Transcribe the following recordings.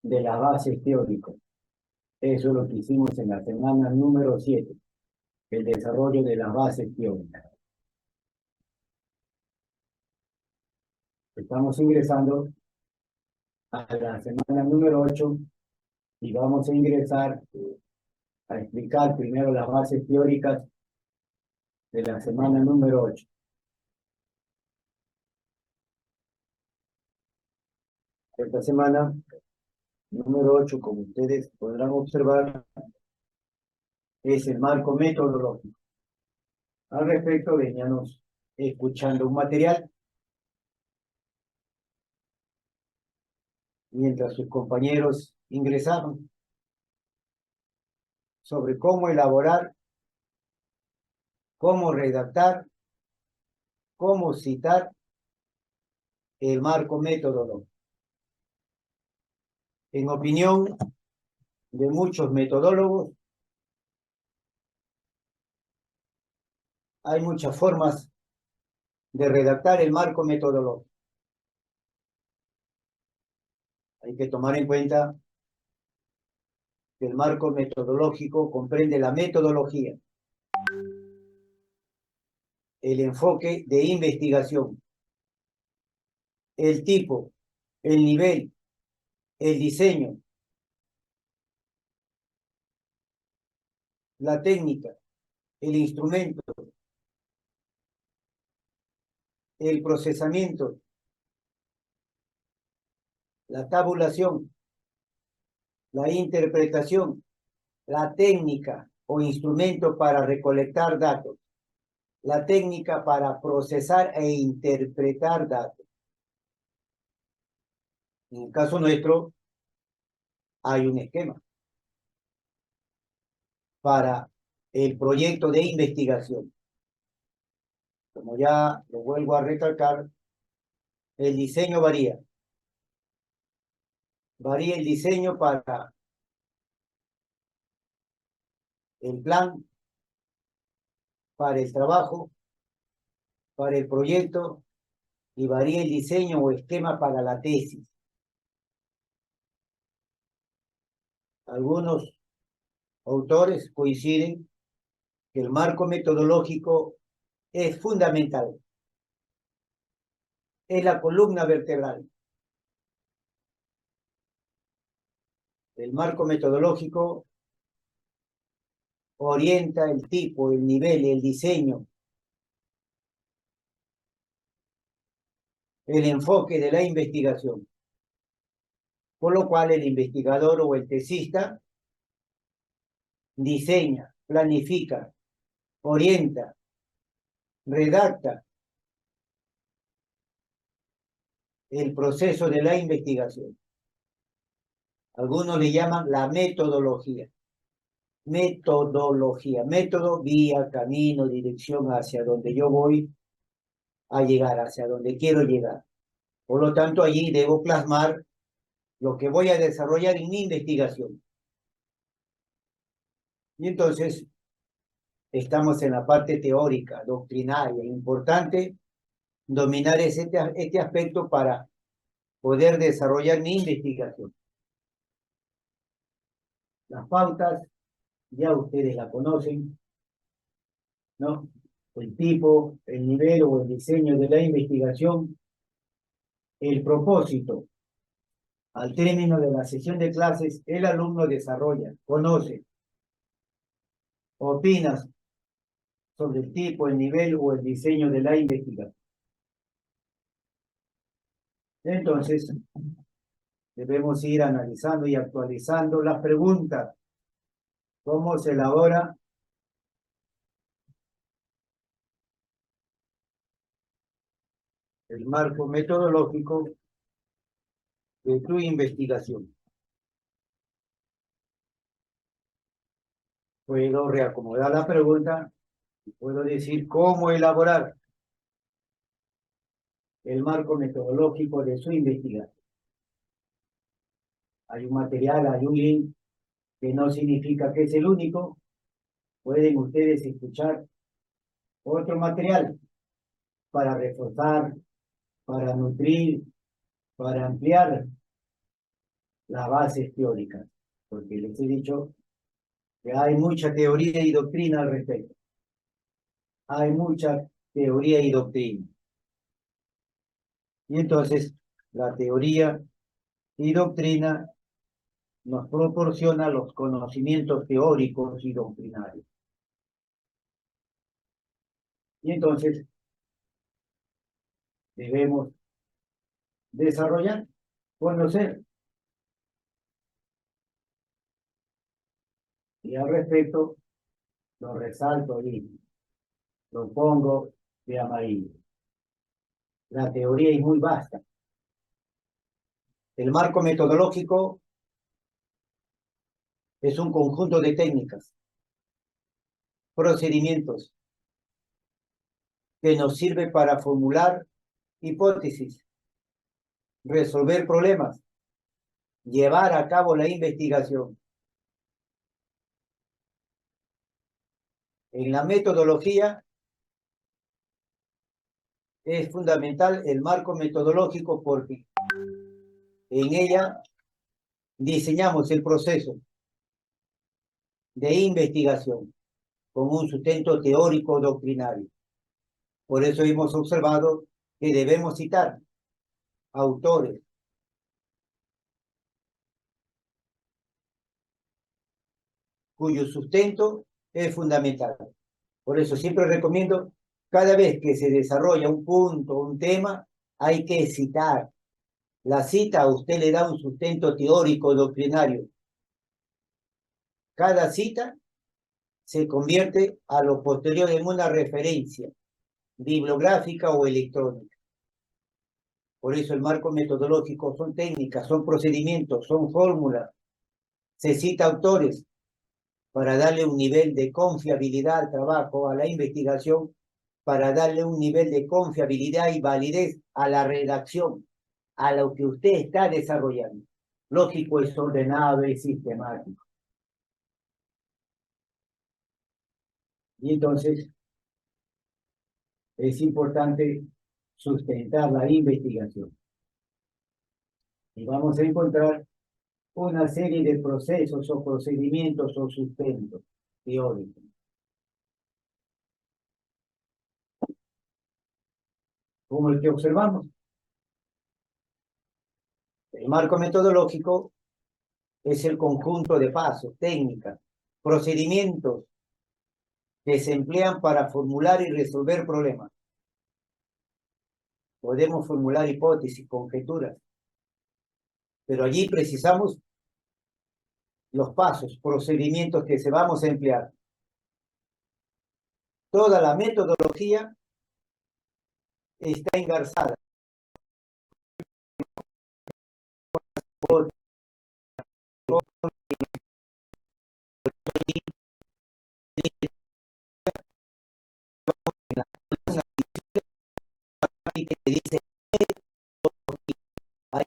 de las bases teóricas. Eso es lo que hicimos en la semana número 7, el desarrollo de las bases teóricas. Estamos ingresando a la semana número 8 y vamos a ingresar a explicar primero las bases teóricas de la semana número 8. Esta semana número 8, como ustedes podrán observar, es el marco metodológico. Al respecto, veníamos escuchando un material mientras sus compañeros ingresaban sobre cómo elaborar, cómo redactar, cómo citar el marco metodológico. En opinión de muchos metodólogos, hay muchas formas de redactar el marco metodológico. Hay que tomar en cuenta que el marco metodológico comprende la metodología, el enfoque de investigación, el tipo, el nivel, el diseño, la técnica, el instrumento, el procesamiento, la tabulación, la interpretación, la técnica o instrumento para recolectar datos, la técnica para procesar e interpretar datos. En el caso nuestro, hay un esquema para el proyecto de investigación. Como ya lo vuelvo a recalcar, el diseño varía. Varía el diseño para el plan, para el trabajo, para el proyecto, y varía el diseño o esquema para la tesis. Algunos autores coinciden que el marco metodológico es fundamental, es la columna vertebral. El marco metodológico orienta el tipo, el nivel, el diseño, el enfoque de la investigación. Por lo cual el investigador o el tesista diseña, planifica, orienta, redacta el proceso de la investigación. Algunos le llaman la metodología. Metodología, método, vía, camino, dirección hacia donde yo voy a llegar, hacia donde quiero llegar. Por lo tanto, allí debo plasmar lo que voy a desarrollar en mi investigación. Y entonces, estamos en la parte teórica, doctrinaria. Importante dominar este aspecto para poder desarrollar mi investigación. Las pautas, ya ustedes la conocen, ¿no? El tipo, el nivel o el diseño de la investigación, el propósito. Al término de la sesión de clases, el alumno desarrolla, conoce, opina sobre el tipo, el nivel o el diseño de la investigación. Entonces, debemos ir analizando y actualizando las preguntas. ¿Cómo se elabora el marco metodológico de tu investigación? Puedo reacomodar la pregunta y puedo decir cómo elaborar el marco metodológico de su investigación. Hay un material, hay un link, que no significa que es el único. Pueden ustedes escuchar otro material para reforzar, para nutrir, para ampliar las bases teóricas, porque les he dicho que hay mucha teoría y doctrina al respecto. Hay mucha teoría y doctrina. Y entonces, la teoría y doctrina nos proporciona los conocimientos teóricos y doctrinarios. Y entonces, debemos desarrollar, conocer. Y al respecto, lo resalto y lo pongo de amarillo. La teoría es muy vasta. El marco metodológico es un conjunto de técnicas, procedimientos, que nos sirve para formular hipótesis, resolver problemas, llevar a cabo la investigación. En la metodología es fundamental el marco metodológico porque en ella diseñamos el proceso de investigación con un sustento teórico doctrinario. Por eso hemos observado que debemos citar autores, cuyo sustento es fundamental. Por eso siempre recomiendo, cada vez que se desarrolla un punto, un tema, hay que citar. La cita a usted le da un sustento teórico doctrinario. Cada cita se convierte a lo posterior en una referencia bibliográfica o electrónica. Por eso el marco metodológico son técnicas, son procedimientos, son fórmulas. Se cita autores para darle un nivel de confiabilidad al trabajo, a la investigación, para darle un nivel de confiabilidad y validez a la redacción, a lo que usted está desarrollando. Lógico, es ordenado, es sistemático. Y entonces es importante sustentar la investigación. Y vamos a encontrar una serie de procesos o procedimientos o sustentos teóricos. Como el que observamos. El marco metodológico es el conjunto de pasos, técnicas, procedimientos que se emplean para formular y resolver problemas. Podemos formular hipótesis, conjeturas, pero allí precisamos los pasos, procedimientos que se vamos a emplear. Toda la metodología está engarzada por que dice ahí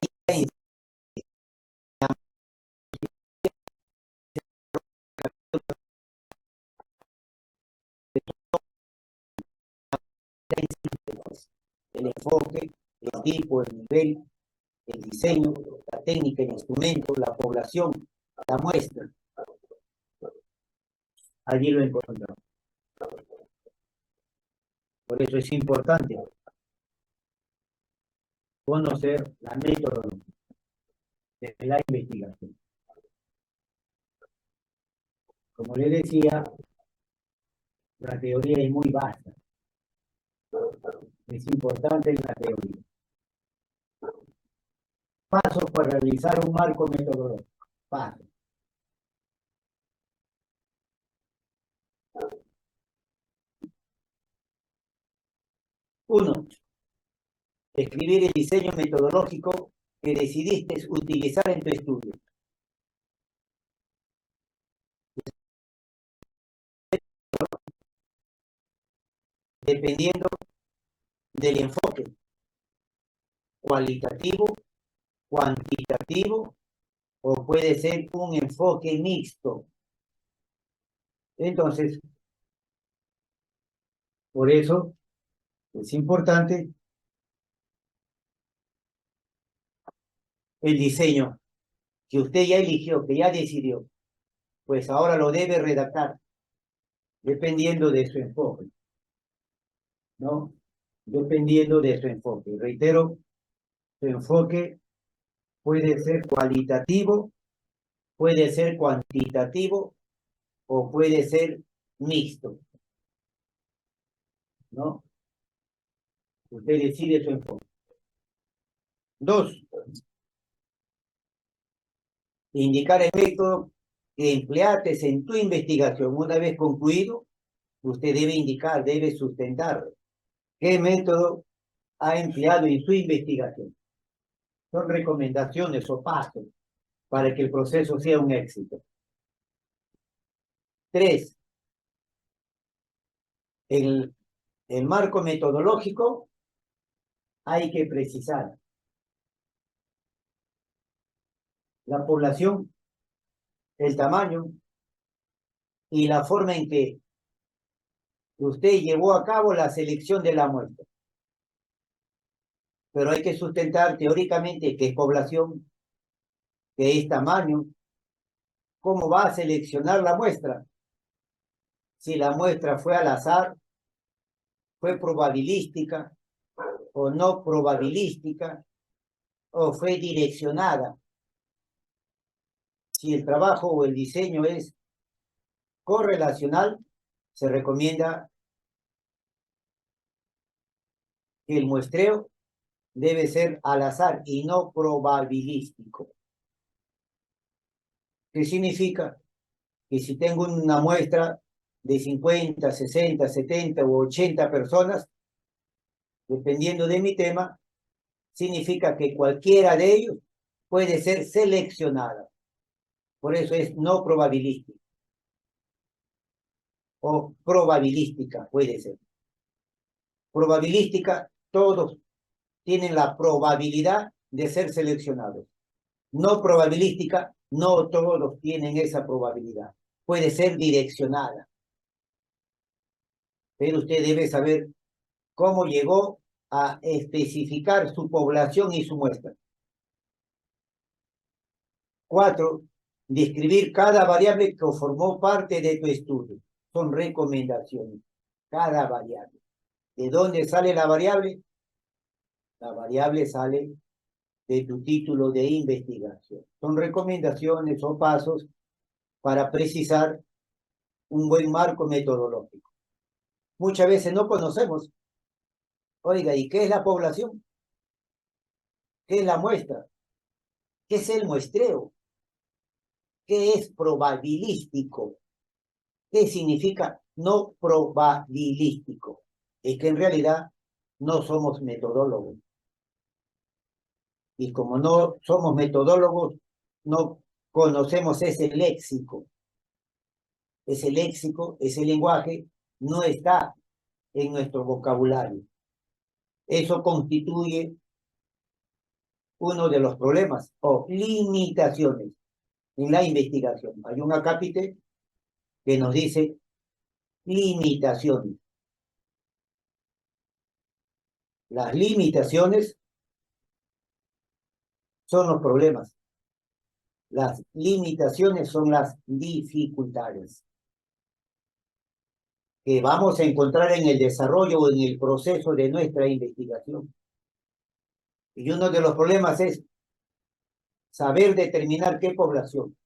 el enfoque, el tipo, el nivel, el diseño, la técnica, el instrumento, la población, la muestra. Allí lo encontramos. Por eso es importante conocer la metodología de la investigación. Como le decía, la teoría es muy vasta. Es importante la teoría. Pasos para realizar un marco metodológico. Pasos. Uno, escribir el diseño metodológico que decidiste utilizar en tu estudio. Dependiendo del enfoque cualitativo, cuantitativo o puede ser un enfoque mixto. Entonces, por eso es importante el diseño que usted ya eligió, que ya decidió, pues ahora lo debe redactar, dependiendo de su enfoque, ¿no? Dependiendo de su enfoque. Reitero, su enfoque puede ser cualitativo, puede ser cuantitativo o puede ser mixto, ¿no? Usted decide su enfoque. 2, indicar el método que empleaste en tu investigación. Una vez concluido, usted debe indicar, debe sustentar qué método ha empleado en su investigación. Son recomendaciones o pasos para que el proceso sea un éxito. 3, el marco metodológico hay que precisar. La población, el tamaño y la forma en que usted llevó a cabo la selección de la muestra. Pero hay que sustentar teóricamente qué es población, qué es tamaño, cómo va a seleccionar la muestra. Si la muestra fue al azar, fue probabilística o no probabilística, o fue direccionada. Si el trabajo o el diseño es correlacional, se recomienda que el muestreo debe ser al azar y no probabilístico. ¿Qué significa? Que si tengo una muestra de 50, 60, 70 u 80 personas, dependiendo de mi tema, significa que cualquiera de ellos puede ser seleccionada. Por eso es no probabilística o probabilística, puede ser. Probabilística, todos tienen la probabilidad de ser seleccionados. No probabilística, no todos tienen esa probabilidad. Puede ser direccionada. Pero usted debe saber cómo llegó a especificar su población y su muestra. 4, describir cada variable que formó parte de tu estudio. Son recomendaciones. Cada variable. ¿De dónde sale la variable? La variable sale de tu título de investigación. Son recomendaciones o pasos para precisar un buen marco metodológico. Muchas veces no conocemos. Oiga, ¿y qué es la población? ¿Qué es la muestra? ¿Qué es el muestreo? ¿Qué es probabilístico? ¿Qué significa no probabilístico? Es que en realidad no somos metodólogos. Y como no somos metodólogos, no conocemos ese léxico. Ese léxico, ese lenguaje, no está en nuestro vocabulario. Eso constituye uno de los problemas o limitaciones en la investigación. Hay un acápite que nos dice limitaciones. Las limitaciones son los problemas. Las limitaciones son las dificultades que vamos a encontrar en el desarrollo o en el proceso de nuestra investigación. Y uno de los problemas es saber determinar qué población.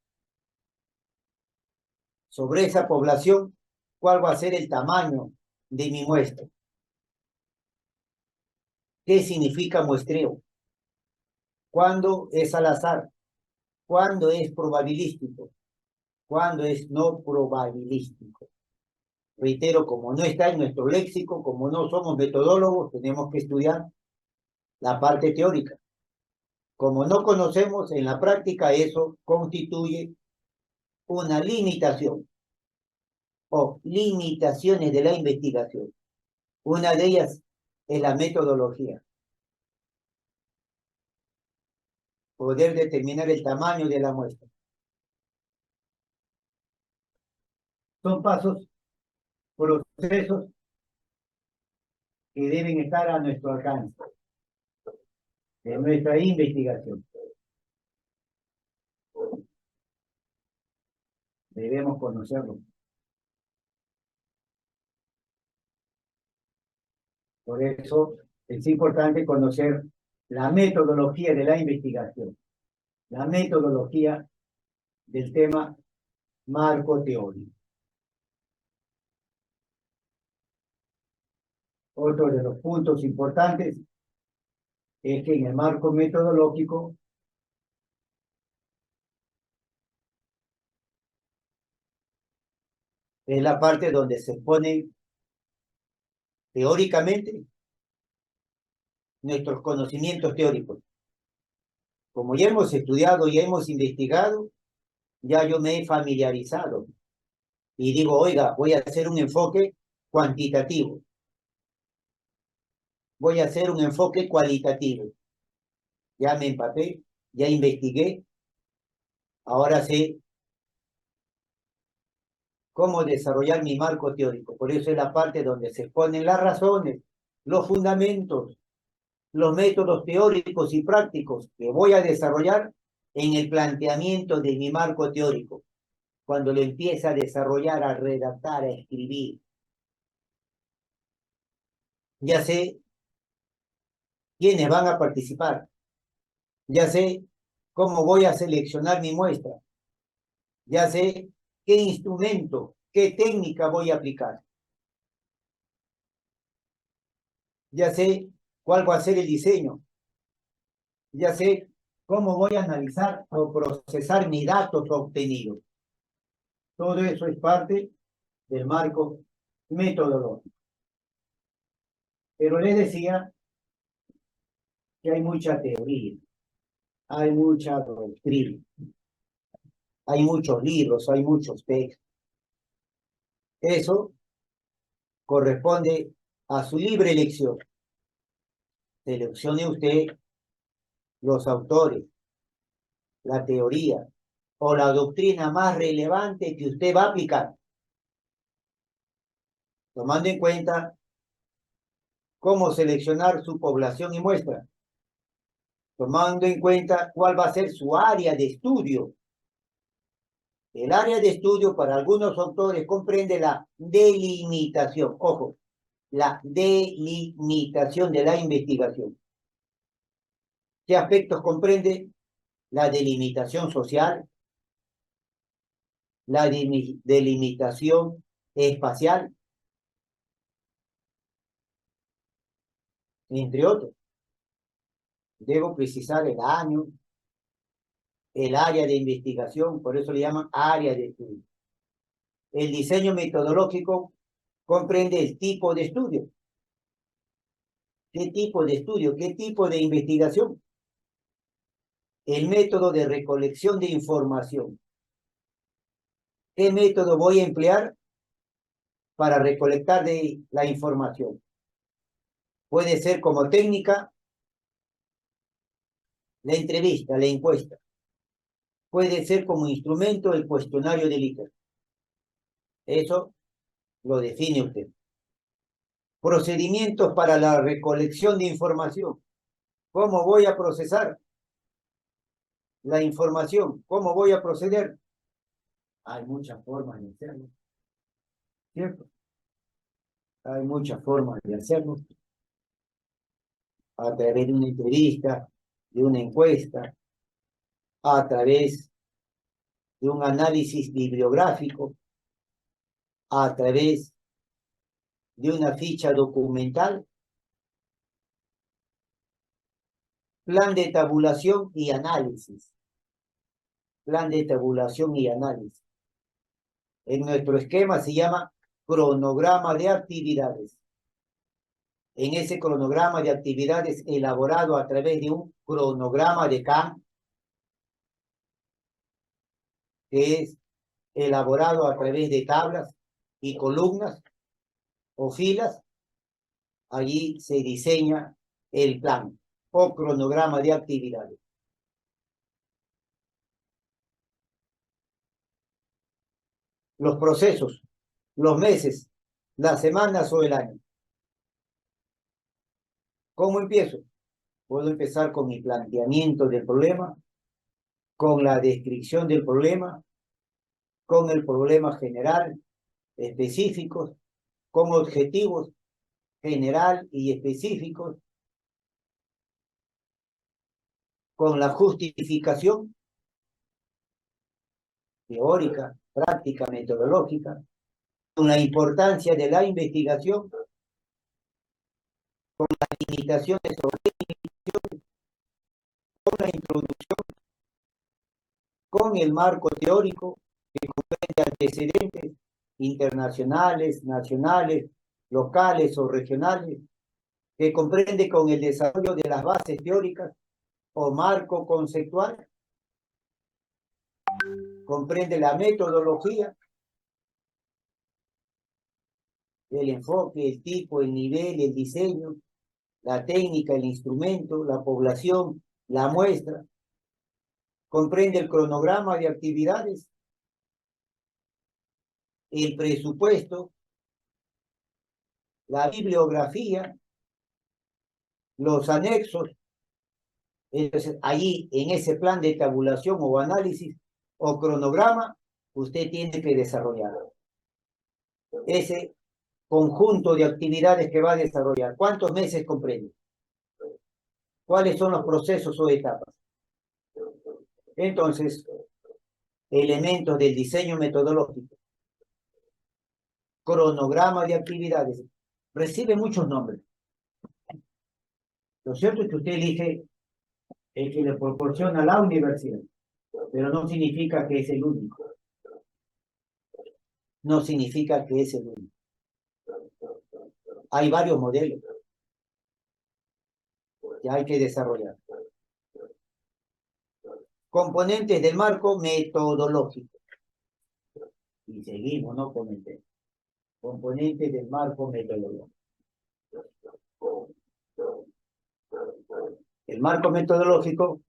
Sobre esa población, cuál va a ser el tamaño de mi muestra. ¿Qué significa muestreo? ¿Cuándo es al azar? ¿Cuándo es probabilístico? ¿Cuándo es no probabilístico? Reitero, como no está en nuestro léxico, como no somos metodólogos, tenemos que estudiar la parte teórica. Como no conocemos en la práctica, eso constituye una limitación o limitaciones de la investigación. Una de ellas es la metodología. Poder determinar el tamaño de la muestra. Son pasos, procesos que deben estar a nuestro alcance de nuestra investigación. debemos conocerlo. Por eso es importante conocer la metodología de la investigación, la metodología del tema marco teórico. Otro de los puntos importantes es que en el marco metodológico es la parte donde se exponen teóricamente nuestros conocimientos teóricos. Como ya hemos estudiado, ya hemos investigado, ya yo me he familiarizado y digo, oiga, voy a hacer un enfoque cuantitativo, voy a hacer un enfoque cualitativo. Ya me empapé, ya investigué, ahora sé cómo desarrollar mi marco teórico. Por eso es la parte donde se exponen las razones, los fundamentos, los métodos teóricos y prácticos que voy a desarrollar en el planteamiento de mi marco teórico. Cuando lo empieza a desarrollar, a redactar, a escribir, ya sé quiénes van a participar, ya sé cómo voy a seleccionar mi muestra, ya sé qué instrumento, qué técnica voy a aplicar, ya sé cuál va a ser el diseño, ya sé cómo voy a analizar o procesar mis datos obtenidos. Todo eso es parte del marco metodológico. Pero les decía que hay mucha teoría, hay mucha doctrina, hay muchos libros, hay muchos textos. Eso corresponde a su libre elección. Seleccione usted los autores, la teoría o la doctrina más relevante que usted va a aplicar, tomando en cuenta cómo seleccionar su población y muestra, tomando en cuenta cuál va a ser su área de estudio. El área de estudio para algunos autores comprende la delimitación, ojo, la delimitación de la investigación. ¿Qué aspectos comprende? La delimitación social, la delimitación espacial, entre otros. Debo precisar el año, el área de investigación, por eso le llaman área de estudio. El diseño metodológico comprende el tipo de estudio. ¿Qué tipo de estudio? ¿Qué tipo de investigación? El método de recolección de información. ¿Qué método voy a emplear para recolectar la información? Puede ser como técnica la entrevista, la encuesta. Puede ser como instrumento el cuestionario del ICA. Eso lo define usted. Procedimientos para la recolección de información. ¿Cómo voy a procesar la información? ¿Cómo voy a proceder? Hay muchas formas de hacerlo, ¿cierto? Hay muchas formas de hacerlo. A través de una entrevista, de una encuesta, a través de un análisis bibliográfico, a través de una ficha documental, plan de tabulación y análisis. Plan de tabulación y análisis. En nuestro esquema se llama cronograma de actividades. En ese cronograma de actividades elaborado a través de un cronograma de Gantt, que es elaborado a través de tablas y columnas o filas, allí se diseña el plan o cronograma de actividades. Los procesos, los meses, las semanas o el año. ¿Cómo empiezo? Puedo empezar con mi planteamiento del problema, con la descripción del problema, con el problema general, específicos, con objetivos general y específicos, con la justificación teórica, práctica, metodológica, con la importancia de la investigación, con las limitaciones sobre con la introducción, con el marco teórico que comprende antecedentes internacionales, nacionales, locales o regionales, que comprende con el desarrollo de las bases teóricas o marco conceptual, comprende la metodología, el enfoque, el tipo, el nivel, el diseño, la técnica, el instrumento, la población, la muestra, comprende el cronograma de actividades, el presupuesto, la bibliografía, los anexos. Entonces, allí, en ese plan de tabulación o análisis o cronograma, usted tiene que desarrollar ese conjunto de actividades que va a desarrollar. ¿Cuántos meses comprende? ¿Cuáles son los procesos o etapas? Entonces, elementos del diseño metodológico, cronograma de actividades, recibe muchos nombres. Lo cierto es que usted elige el que le proporciona la universidad, pero no significa que es el único. No significa que es el único. Hay varios modelos que hay que desarrollar. Componentes del marco metodológico. Y seguimos, ¿no? Con el tema. Componentes del marco metodológico. El marco metodológico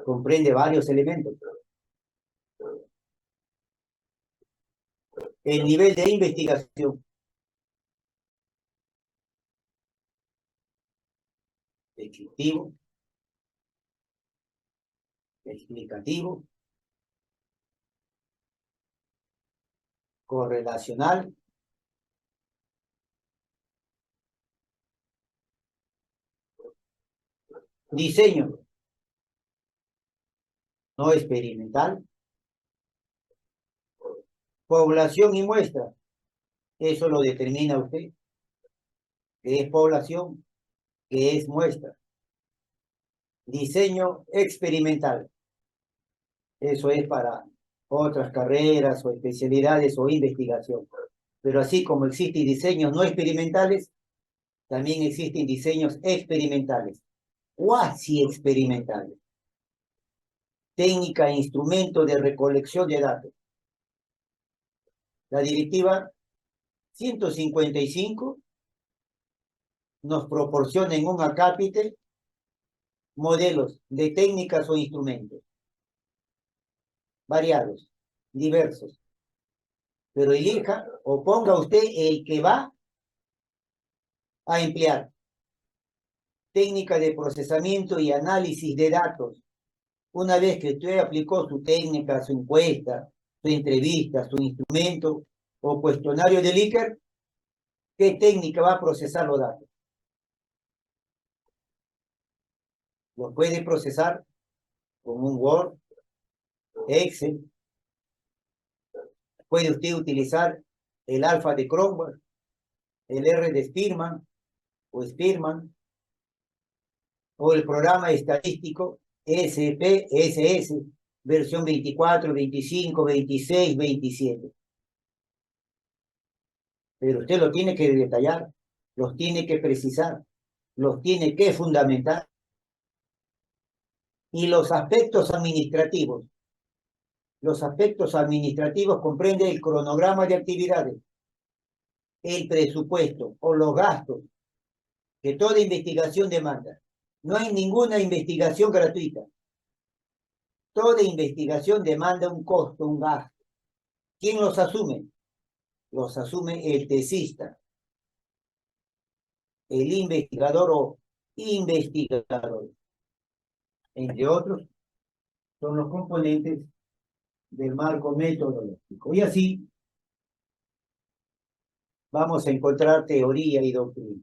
comprende varios elementos. El nivel de investigación. Descriptivo. Explicativo. Correlacional. Diseño. No experimental. Población y muestra. Eso lo determina usted. ¿Qué es población? ¿Qué es muestra? Diseño experimental. Eso es para otras carreras o especialidades o investigación. Pero así como existen diseños no experimentales, también existen diseños experimentales, cuasi experimentales. Técnica e instrumento de recolección de datos. La directiva 155 nos proporciona en un acápite modelos de técnicas o instrumentos variados, diversos, pero elija o ponga usted el que va a emplear. Técnica de procesamiento y análisis de datos. Una vez que usted aplicó su técnica, su encuesta, su entrevista, su instrumento o cuestionario de Likert, ¿qué técnica va a procesar los datos? Lo puede procesar con un Word, Excel. Puede usted utilizar el alfa de Cronbach, el R de Spearman o Spearman, o el programa estadístico SPSS, versión 24, 25, 26, 27. Pero usted lo tiene que detallar, los tiene que precisar, los tiene que fundamentar. Y los aspectos administrativos. Los aspectos administrativos comprenden el cronograma de actividades, el presupuesto o los gastos que toda investigación demanda. No hay ninguna investigación gratuita. Toda investigación demanda un costo, un gasto. ¿Quién los asume? Los asume el tesista, el investigador o investigador. Entre otros, son los componentes del marco metodológico. Y así vamos a encontrar teoría y doctrina.